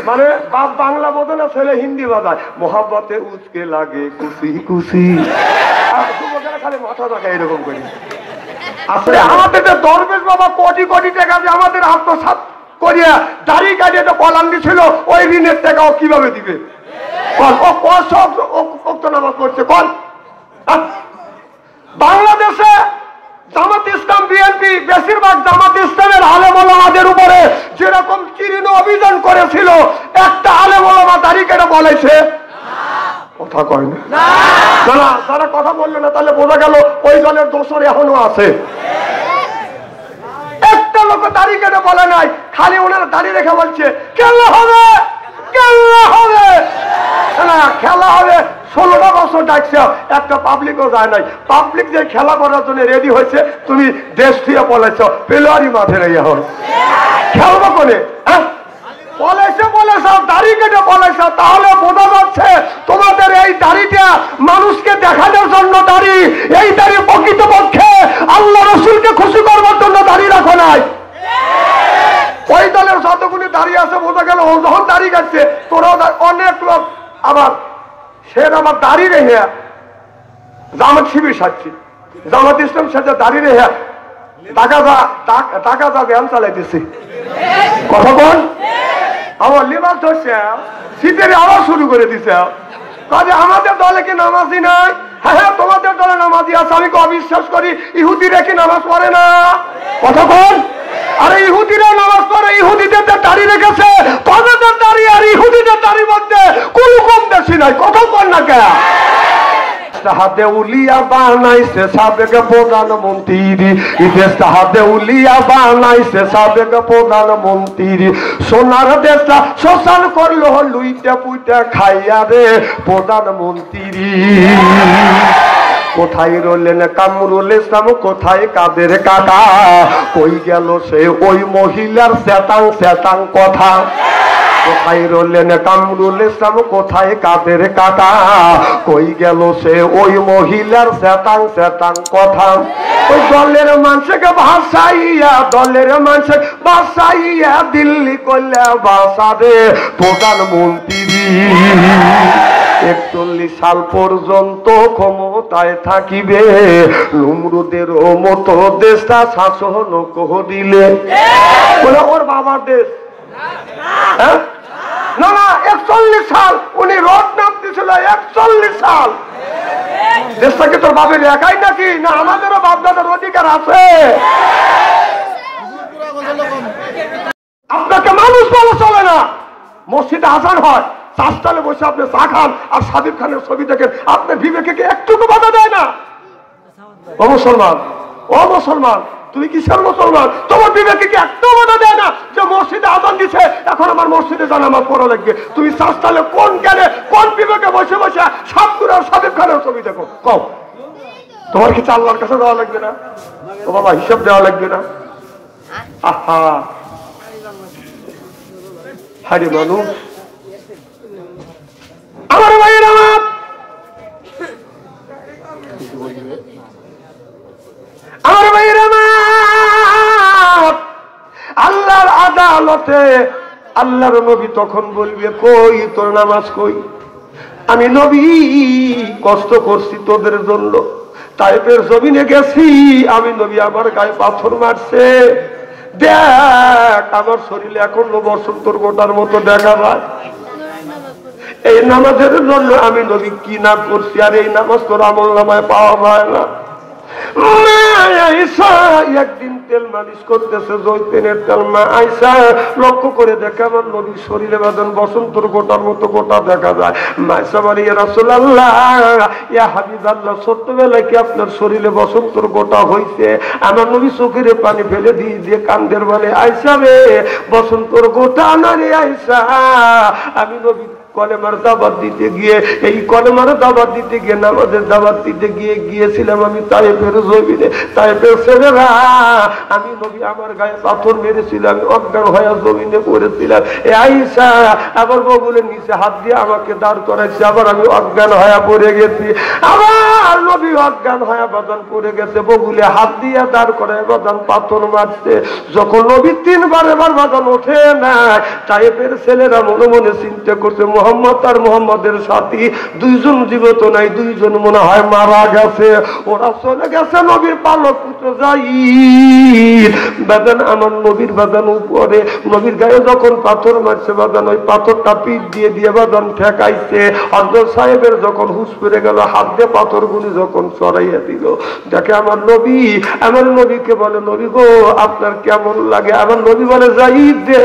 মানে বাপ বাংলা বোঝে না, ছেলে হিন্দি বাজায়, মোহাব্বতে উচকে লাগে খুশি খুশি, খালি মাথা রাখা এরকম করি। আসলে আমাদের যে দরবেশ বাবা কোটি কোটি টাকা যে আমাদের আত্মসাৎ করিয়া দাড়ি কাটিয়ে তো কলাম ছিল, ওই ঋণের টাকাও কিভাবে দিবে? নামাজ পড়ছে কল। বাংলাদেশে জামাত ইসলাম বিএনপি বেশিরভাগ জামাত ইসলামের আলেম ওলামাদের উপরে যেরকম চিহ্ন অভিযান করেছিল, একটা আলেম ওলামা দাড়ি কেটে বলেছে কথা কয় না। যারা কথা বললো না তাহলে বোঝা গেল ওই দলের দোষর এখনো আছে। একটা লোক দাড়ি কেটে বলে নাই, খালি ওনারা দাড়ি রেখে বলছে খেলা হবে খেলা হবে না, খেলা হবে। 16টা বছর ডাকছে, একটা পাবলিকও যায় নাই। পাবলিক যে খেলা করার জন্য রেডি হয়েছে, তুমি দেশ থেকে বলেছ পেলোয়ারি মাঠে নেই, এখন খেলবো কোনে? বলেছ দাড়ি কেটে বলেছ, তাহলে বোঝা যাচ্ছে তোমাদের এই দাড়িটা মানুষকে দেখানোর জন্য দাড়ি, এই দাড়ি প্রকৃতপক্ষে আল্লাহ রসুলকে খুশি করবার জন্য দাড়ি রাখো নাই। ওই দলের যতগুলি দাঁড়িয়ে আছে বোঝা গেল ও যখন দাঁড়িয়ে যাচ্ছে তোরাও অনেক লোক আবার সে আবার দাঁড়িয়ে রেখে জামাত শিবির সাজছি, জামাত ইসলাম সাজে দাঁড়িয়ে রেখে টাকা যা ব্যায়াম চালাইতেছে। কথা বল, আমার লিবাস ধরছে, শীতের আবার শুরু করে দিছে। কাজে আমাদের দলে কি নামাজি নাই? হ্যাঁ তোমাদের দলে নামাজি আছে, আমি অবিশ্বাস করি। ইহুদিরা কি নামাজ পড়ে না? কথা বল। আরে ইহুদিরা নামাজ পড়ে, ইহুদিদের দাড়ি রেখেছে, তোমাদের দাড়ি আর ইহুদিদের দাড়ির মধ্যে কোন কম বেশি নাই। কথা বল না কে? হাতে উলিয়া বানাইছে সাবেক প্রধানমন্ত্রী, দেশটা হাতে উলিয়া বানাইছে সাবেক প্রধানমন্ত্রী, সোনার দেশটা শ্মশান করলো লুইটা পুইটা খাইয়া রে প্রধানমন্ত্রী। কোথায় রইলেন কামরুল ইসলাম, কোথায় কাদের কাকা, কই গেল সে ওই মহিলার শ্বেতাং শ্বেতাং কথা? কোথায় রইলেন কামরুল ইসলাম, কোথায় কাদের কাকা, কই গেল সে ওই মহিলার শ্বেতাং শ্বেতাং কথা? ওই দলের মানুষকে ভাসাইয়া, দলের মানুষ ভাসাইয়া দিল্লি করলে বাসাবে প্রধানমন্ত্রী। 41 সাল পর্যন্ত ক্ষমতায় থাকিবে, নমরুদের মতো দেশটা শাসন করিলে। বলে ওর বাবার দেশ না না, 41 সাল উনি রোড নাম দিয়েছিল। 41 সাল দেশটাকে তোর বাপের একাই নাকি? না আমাদেরও বাপদাদার অধিকার আছে। আপনাকে মানুষ বলা চলে না। মসজিদে আজান হয়, চাষতালে বসে আপনি চা খান আর সাবির খানের ছবি দেখেন, আপনার বিবেকে কি একটুকু বাধা দেয় না? ও মুসলমান, ও মুসলমান, তুমি কিসের মুসলমান? তোমার বিবেকে কি একটু বাধা দেয় না যে মসজিদে আজান দিছে, এখন আমার মসজিদে জানামাজ পড়া লাগবে? তুমি চাষতালে কোন জ্ঞানে কোন বিবেকে বসে বসে সাবগুর আর সাবির খানের ছবি দেখো? কও, তোমার কি আল্লাহর কাছে দেওয়া লাগবে না? ও বাবা, হিসাব দেওয়া লাগবে না? আহা হারি মানুষ, আমার ভাইয়ের আমার, আমার ভাইয়ের আমার, আল্লাহর আদালতে আল্লাহর নবী তখন বলবে কই তোর নামাজ কই? আমি নবী কষ্ট করছি তোদের জন্য, তাইফের জমিনে গেছি, আমি নবী আমার গায়ে পাথর মারছে, দেখ আমার শরীরে এখনো বসন্তর গোটার মতো দেখা যায়। এই নামাজের জন্য আমি নবী কি না করছি, আর এই নামাজ তোর আমলনামায় পাওয়া যায় না। একদিন তেল মালিশ করতেছে, জৈতুনের তেল, মা আয়েশা লক্ষ্য করে দেখে আমার নবীর শরীরে বাঁধন বসন্তর গোটার মতো গোটা দেখা যায়। মা আয়েশা বলে ইয়া রাসূলুল্লাহ, ইয়া হাবিবাল্লাহ, ছোট্টবেলায় কি আপনার শরীরে বসন্তর গোটা হয়েছে? আমার নবী চোখের পানি ফেলে দিয়ে কান্দের বলে আয়েশা রে, বসন্তর গোটা না রে আয়েশা, আমি নবী কলেমার দাওয়াত দিতে গিয়ে, এই কলেমার দাওয়াত দিতে গিয়ে, নামাজের দাওয়াত দিতে গিয়েছিলাম আমি তায়েফের জমিনে। তায়েফের ছেলেরা, আমি নবী আমার গায়ে পাথর মেরেছিল, আমি অজ্ঞান হয়ে জমিনে পড়েছিলাম। এ আয়েশা আবার বগুলের নিচে হাত দিয়ে আমাকে দাঁড় করাইছে, আবার আমি অজ্ঞান হয়ে পড়ে গেছি। আবার নবী অজ্ঞান হয়ে বাদান পড়ে গেছে, বগুলে হাত দিয়ে দাঁড় করায় বাদান পাথর মারছে। যখন নবী 3 বার এবার বাদান ওঠে না, তায়েফের ছেলেরা মনে মনে চিন্তা করছে মোহাম্মদ আর মোহাম্মদের সাথী 2 জন জীবিত নাই, 2 জন মনে হয় মারা গেছে। ওরা চলে গেছে নবীর পালক পুত্র যায়ীদ। বাদান আমার নবীর বাদান উপরে, নবীর গায়ে যখন পাথর মারছে বাদান, ওই পাথরটা পিঠ দিয়ে দিয়ে বাদান ঠেকাইছে। হযরত সাহেবের যখন হুঁশ ফিরে গেল, হাত দিয়ে পাথরগুলি যখন চড়াইয়া দিল, দেখে আমার নবী, আমার নবীকে বলে নবী গো আপনার কেমন লাগে? আমার নবী বলে যায়ীদ রে,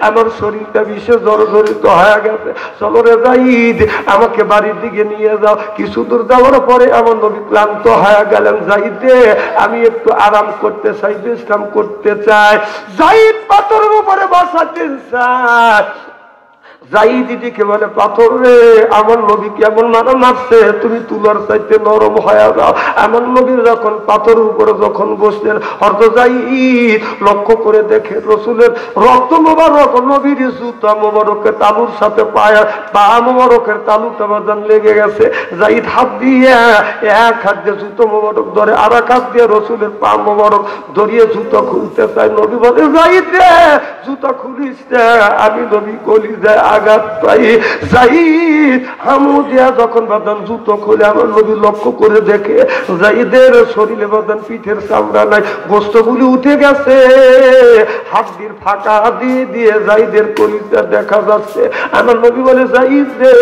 আমার শরীরটা বিশেষ জর্জরিত হয়ে গেছে, চলো রে যায়ীদ আমাকে বাড়ির দিকে নিয়ে যাও। কিছু দূর যাওয়ার পরে আমার নবী ক্লান্ত হয়ে গেলেন। যায়ীদ রে আমি একটু আরাম করতে চাই, বিশ্রাম করতে চাই। যায়ীদ পাথরের উপরে বসাতে চায়। যায়ীদ দিদিকে বলে পাথর রে, আমার নবী কেমন মারছে, তুমি তুলার চাইতে নরম হয়ে যাও। আমার নবী যখন পাথরের উপরে যখন বসলেন, হযরত যায়ীদ লক্ষ্য করে দেখে রসুলের রক্ত মোবারক নবীর জুতা মোবারকের তালুর সাথে পা মোবারকের তালুটা বাজান লেগে গেছে। যায়ীদ হাত দিয়ে এক হাত দিয়ে জুতো মোবারক ধরে, আর এক হাত দিয়ে রসুলের পা মোবারক ধরিয়ে জুতো খুলতে চায়। নবী বলে যায়ীদ রে জুতা খুলিস না, আমি নবী কলিজায় আঘাত পাই। যায়ীদ হামু দিয়া যখন বাদান জুতো খুলে আমার নবী লক্ষ্য করে দেখে যায়ীদের শরীরে বাদান পিঠের চামড়া নাই, গোস্তগুলি উঠে গেছে। হাড্ডির ফাঁকা দিয়ে দিয়ে যায়ীদের কলিজা দেখা যাচ্ছে। আমার নবী বলে যায়ীদ রে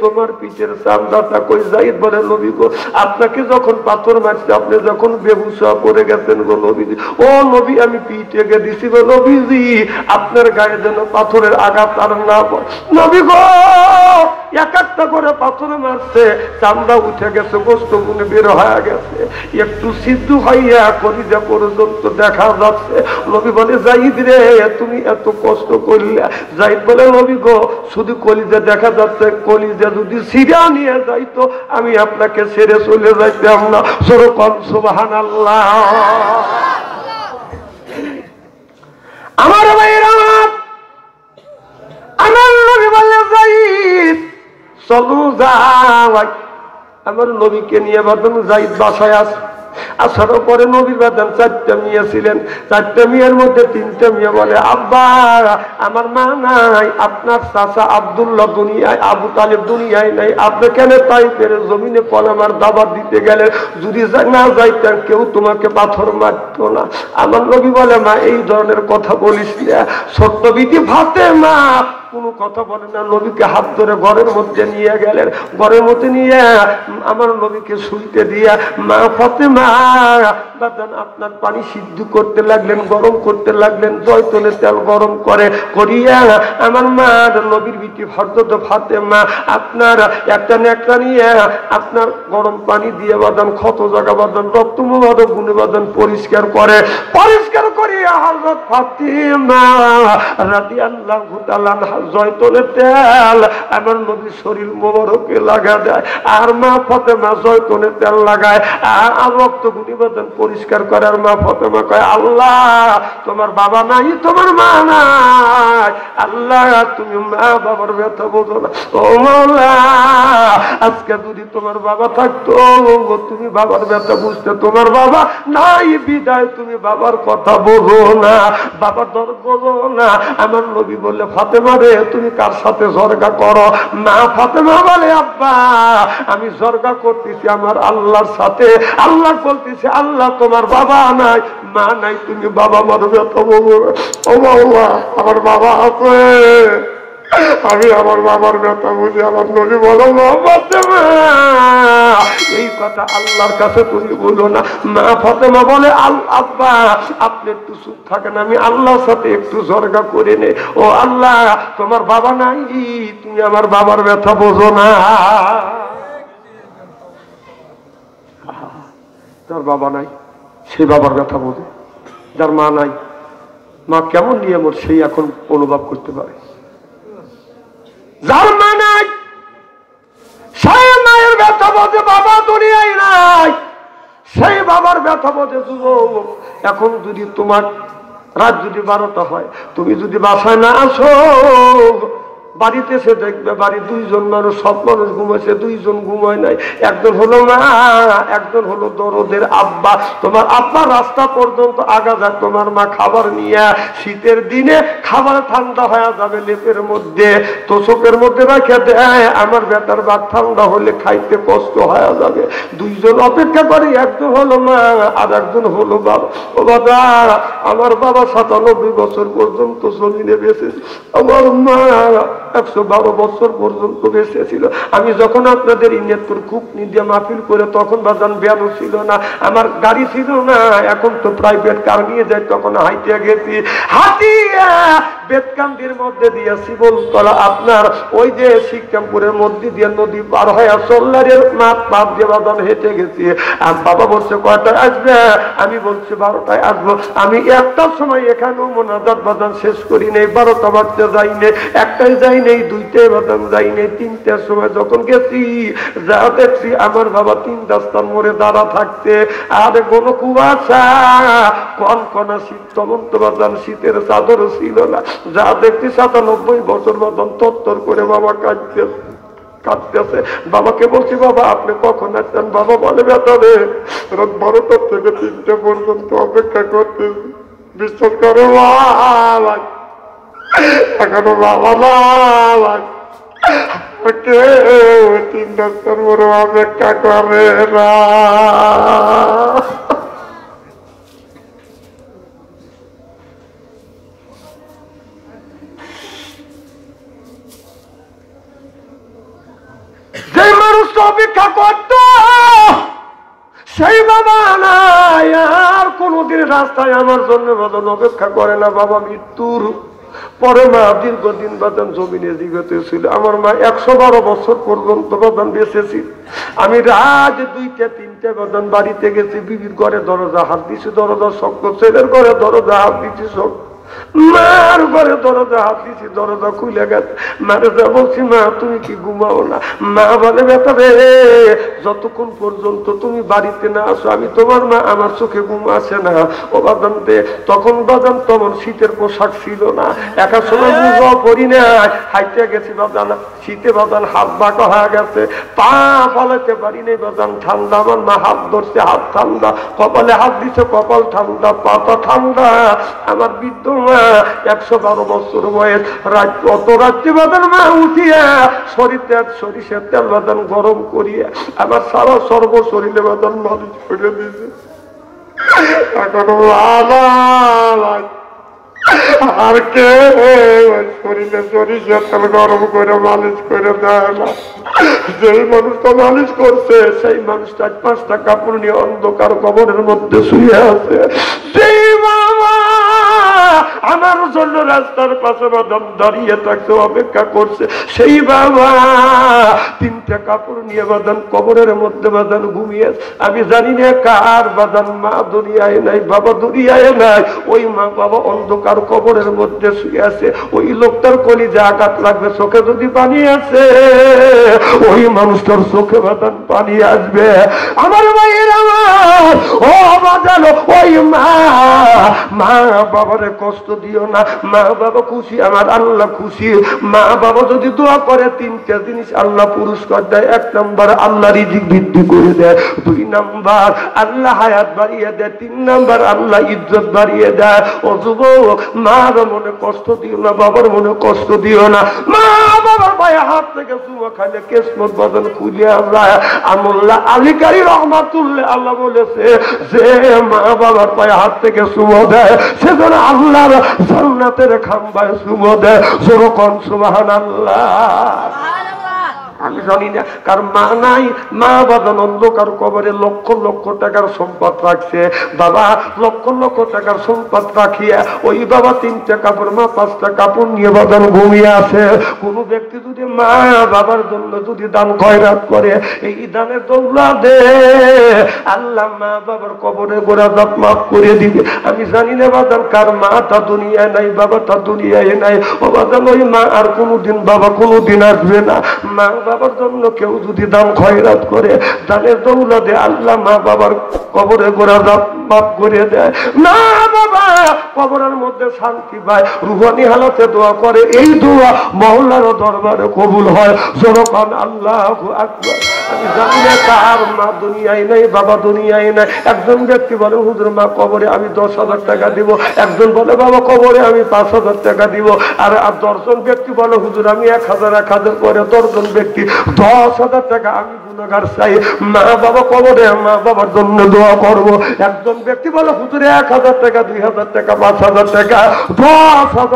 তোমার পিঠের চামড়াটা কই? যায়ীদ বলে নবী গো আপনাকে যখন পাথর মারছে, আপনি যখন বেহুশ হয়ে পড়ে গেছেন গো নবীজি, ও নবী আমি পিঠে গে দিছি গো নবীজি, আপনার গায়ে যেন পাথরের আঘাত আর না পড়ে। নবী গো এক একটা করে পাথরে মারছে, চামড়া উঠে গেছে, গোস্ত গুনে বের হয়ে গেছে, একটু সিদ্ধ হইয়া কলিজা পর্যন্ত দেখা যাচ্ছে। নবী বলে যায়ীদ রে তুমি এত কষ্ট করলে? যায়ীদ বলে নবী গো শুধু কলিজা দেখা যাচ্ছে, কলিজা যদি ছিঁড়া নিয়ে যাইতো আমি আপনাকে ছেড়ে চলে যাইতাম না। যেরকম সুবহানাল্লাহ। আমার ভাইরা আমার নবী বলে যায়ীদ চলো যাই। আমার নবীকে নিয়ে বাদান যায়ীদ বাসায় আসে। আসার পরে নবীর বাদান 4টা মেয়ে ছিলেন। 4টা মেয়ের মধ্যে 3টা মেয়ে বলে আব্বা আমার মা নাই, আপনার চাচা আব্দুল্লাহ দুনিয়ায়, আবু তালেব দুনিয়ায় নাই, আপনি কেন তায়েফের জমিনে কলেমার দাওয়াত দিতে গেলেন? যদি না যাইতেন কেউ তোমাকে পাথর মারতো না। আমার নবী বলে মা এই ধরনের কথা বলিস না। ছোট্ট বিটি ফাতেমা কোনো কথা বলে না, নবীকে হাত ধরে ঘরের মধ্যে নিয়ে গেলেন। ঘরের মধ্যে নিয়ে আমার নবীকে শুইতে দিয়া মা ফাতেমা বাদান আপনার পানি সিদ্ধ করতে লাগলেন, গরম করতে লাগলেন, জয়তুনের তেল গরম করে করিয়া আমার মা নবীর বিটি হযরত ফাতেমা আপনার একটা নেকড়া নিয়ে আপনার গরম পানি দিয়ে বাদান ক্ষত জায়গা বাদান রক্ত মোবারক গুনে বাদান পরিষ্কার করিয়া হযরত ফাতেমা রাদিয়াল্লাহু তাআলা জয়তুনের তেল আমার নবীর শরীর মোবারকে লাগা দেয়, আর মা ফাতেমা জয়তুনের তেল লাগায় আর রক্ত গুলি বাদান পরিষ্কার করে। আর মা ফাতেমা কয় আল্লাহ তোমার বাবা নাই, তোমার মা নাই, আল্লাহ তুমি মা বাবার ব্যথা বোঝো না। ও মাওলা আজকে যদি তোমার বাবা থাকতো তুমি বাবার ব্যথা বুঝতে, তোমার বাবা নাই বিদায় তুমি বাবার কথা বোঝো না, বাবার দরদ বোঝো না। আমার নবী বললে ফাতেমা রে তুমি কার সাথে জরগা করো? মা ফাতেমা বলে আব্বা আমি জরগা করতেছি আমার আল্লাহর সাথে। আল্লাহ বলতেছে আল্লাহ তোমার বাবা নাই, মা নাই, তুমি বাবা মারবে তো বলো। ও বাবা আমার বাবা আছে, আমি আমার বাবার ব্যথা বুঝি। আমার নবী বলো ফাতেমা এই কথা আল্লাহর কাছে তুমি বলো না। মা ফাতেমা বলে আব্বা আপনি একটু চুপ থাকেন, আমি আল্লাহর সাথে একটু জরগা করে নে। ও আল্লাহ তোমার বাবা নাই, তুমি আমার বাবার ব্যথা বোঝো না। যার বাবা নাই সে বাবার ব্যথা বোঝে, যার মা নাই মা কেমন নিয়ে মোর সেই এখন অনুভব করতে পারে। যার মা নাই সেই মায়ের ব্যথা বোঝে বাবা দুনিয়ায় নাই, সেই বাবার ব্যথা বোঝে যুবক। এখন যদি তোমার রাত যদি 12টা হয়, তুমি যদি বাসায় না আসো, বাড়িতে এসে দেখবে বাড়ি 2 জন মানুষ, সব মানুষ ঘুমাইছে, 2 জন ঘুমায় নাই। একজন হলো মা, একজন হলো দরদের আব্বা। তোমার আব্বা রাস্তা পর্যন্ত আগা যায়, তোমার মা খাবার নিয়ে, শীতের দিনে খাবার ঠান্ডা হয়ে যাবে লেপের মধ্যে, তোষকের মধ্যে রেখে দেয়, আমার বেটার ভাত ঠান্ডা হলে খাইতে কষ্ট হয়ে যাবে। 2 জন অপেক্ষা করে, একজন হলো মা আর একজন হলো বাবা। ও বাবা, আমার বাবা 97 বছর পর্যন্ত জমিনে বেঁচে, আমার মা 112 বছর পর্যন্ত বেঁচে ছিল। আমি যখন আপনাদের ইনিয়তপুর কুকনি দিয়ে মাহফিল করে, তখন বাজান ব্যানও ছিল না, আমার গাড়ি ছিল না, এখন তো প্রাইভেট কার নিয়ে যায়, তখন হাইটে গেছি, হাতিয়া বেতকান্দির মধ্যে দিয়ে শিবলতলা আপনার ওই যে শিক্ষামপুরের মধ্যে দিয়ে নদী পার হয়ে সোল্লারের মাঠ পাপ দিয়ে বাজান হেঁটে গেছি। আর বাবা বলছে কয়টায় আসবে, আমি বলছি 12টায় আসবো। আমি 1টার সময় এখানেও মোনাজাত বাজান শেষ করি নেই, 12টা বাজতে যাই নেই, 1টায় যাই নেই, 2টায় বাজান যাই নেই, 3টার সময় যখন গেছি যা দেখছি আমার বাবা 3 রাস্তার মোড়ে দাঁড়া থাকছে, আর কোনো কুয়াশা, কনকনা শীত, তখন তো বাজান শীতের চাদরও ছিল না। যা দেখছি 97 বছর বাজান তত্তর করে বাবা কাঁদতেছে। বাবাকে বলছি বাবা আপনি কখন আসছেন? বাবা বলে বেটা রে, রাত 12টা থেকে 3টা পর্যন্ত অপেক্ষা করতেছি, বিশ্বাস করো বাবা, এখনো বাবা না 3 রাস্তার বড় অপেক্ষা করে না। যে মানুষটা অপেক্ষা করত সেই বাবা নাই, আর কোনদিন রাস্তায় আমার জন্য বাজান অপেক্ষা করে না। বাবা মৃত্যুর পরে মা দীর্ঘদিন বাজান জমিনে জীবিত ছিল। আমার মা 112 বছর পর্যন্ত বাজান বেঁচে ছিল। আমি রাত 2টা 3টা বাজান বাড়িতে গেছি, বিবির ঘরে দরজা হাত দিছি, দরজা শক্ত, ছেলের ঘরে দরজা হাত দিছি শক্ত, মার ঘরে দরজা হাত দিছি, দরজা খুলে গেছে। মারে যা বলছি মা তুমি কি ঘুমাও না? মা বলে বেটা রে, যতক্ষণ পর্যন্ত তুমি বাড়িতে না আসো আমি তোমার মা, আমার চোখে ঘুম আসে না। ও বাজান দে, তখন বাজান তোমার শীতের পোশাক ছিল না, একা সময় বুঝাও পরি না, হাইতে গেছি বাজান, শীতে বাজান হাত বাঁকা হয়ে গেছে, পা ফলাতে পারি নাই বাজান, ঠান্ডা। আমার মা হাত ধরছে, হাত ঠান্ডা, কপালে হাত দিছে, কপাল ঠান্ডা, পাতা ঠান্ডা। আমার বৃদ্ধ মা 112 বছর বয়স, অত রাত্রি বাজান মা উঠিয়া শরীরে সরিষার তেল বাজান গরম করিয়া আমার সারা সর্ব শরীরে বাজান মালিশ করে দিয়েছে। এখন আর কে শরীরে সরিষার তেল গরম করে মালিশ করে দেয় না। যেই মানুষটা মালিশ করছে সেই মানুষটা 5টা কাপড় নিয়ে অন্ধকার কবরের মধ্যে শুয়ে আছে। সেই বাবা আমার জন্য রাস্তার পাশে বাদাম দাঁড়িয়ে থাকছে, অপেক্ষা করছে, সেই বাবা 3টা কাপড় নিয়ে বাদান কবরের মধ্যে বাদান ঘুমিয়ে। আমি জানি না কার বাদান মা দুনিয়ায় নাই, বাবা দুনিয়ায় নাই, ওই মা বাবা অন্ধকার কবরের মধ্যে শুয়ে আছে। ওই লোকটার কলিজা আঘাত লাগবে, চোখে যদি পানি আছে ওই মানুষটার চোখে বাদান পানি আসবে। আমার ভাইয়ের আমার ও বাজানো, ওই মা বাবারে কষ্ট দিও না, মা বাবা খুশি, আমার আল্লাহ খুশি। মা বাবা যদি দোয়া করে 3টা জিনিস আল্লাহ পুরস্কার দেয়। 1 নাম্বার আল্লাহ রিজিক বৃদ্ধি করে দেয়, 2 নাম্বার আল্লাহ হায়াত বাড়িয়ে দেয়, 3 নাম্বার আল্লাহ ইজ্জত বাড়িয়ে দেয়। ও যুবক, মার মনে কষ্ট দিও না, বাবার মনে কষ্ট দিও না। মা বাবার পায়ে হাত থেকে চুমা খাইলে কিসমত বাদন খুলে যায়। আমুল্লাহ আলিকারী রহমাতুল্লাহ আল্লাহ বলেছে যে মা বাবার পায়ে হাত থেকে চুমা দেয় সেজন্য আল্লাহর জান্নাতের খাম্বায় চুমো দেয়। যেরকম সুবহানাল্লাহ। আমি জানি না কার মা নাই, মা বাবা অন্ধকার কবরে লক্ষ লক্ষ টাকার সম্পদ রাখছে। বাবা লক্ষ লক্ষ টাকার সম্পদ রাখিয়া ওই বাবা 3টা কাপড়, মা 5টা কাপড় নিয়ে বাদান ঘুমিয়ে আছে। কোন ব্যক্তি যদি মা বাবার জন্য যদি দান খয়রাত করে, এই দানের দৌলা দে আল্লাহ মা বাবার কবরে গোরাজাত মাফ করে দিবে। আমি জানি না বাদান কার মাটা দুনিয়ায় নাই, বাবাটা দুনিয়ায় নাই। ও বাদান ওই মা আর কোনোদিন বাবা কোনোদিন আসবে না। মা বাবার জন্য কেউ যদি দান খয়রাত করে, দানের দৌলতে আল্লাহ মা বাবার কবরে গোরাজাত মাফ করে দেয়। মা বাবা কবরের মধ্যে শান্তি পায়, রুহানি হালতে দোয়া করে, এই দোয়া মহল্লার দরবারে কবুল হয়। যখন আল্লাহু আকবার। আমি জানি না কার মা দুনিয়ায় নাই, বাবা দুনিয়ায় নাই। একজন ব্যক্তি বলে হুজুর মা কবরে আমি 10,000 টাকা দিব, একজন বলে বাবা কবরে আমি 5,000 টাকা দিব, আর 10 জন ব্যক্তি বলে হুজুর আমি 1,000 করে 10 জন ব্যক্তি 10,000 টাকা আমি গুনাহগার চাই, মা বাবা কবরে মা বাবার জন্য দোয়া করব। একজন ব্যক্তি বলে হুজুর 1,000 টাকা, 2,000 টাকা, 5,000 টাকা, 10,000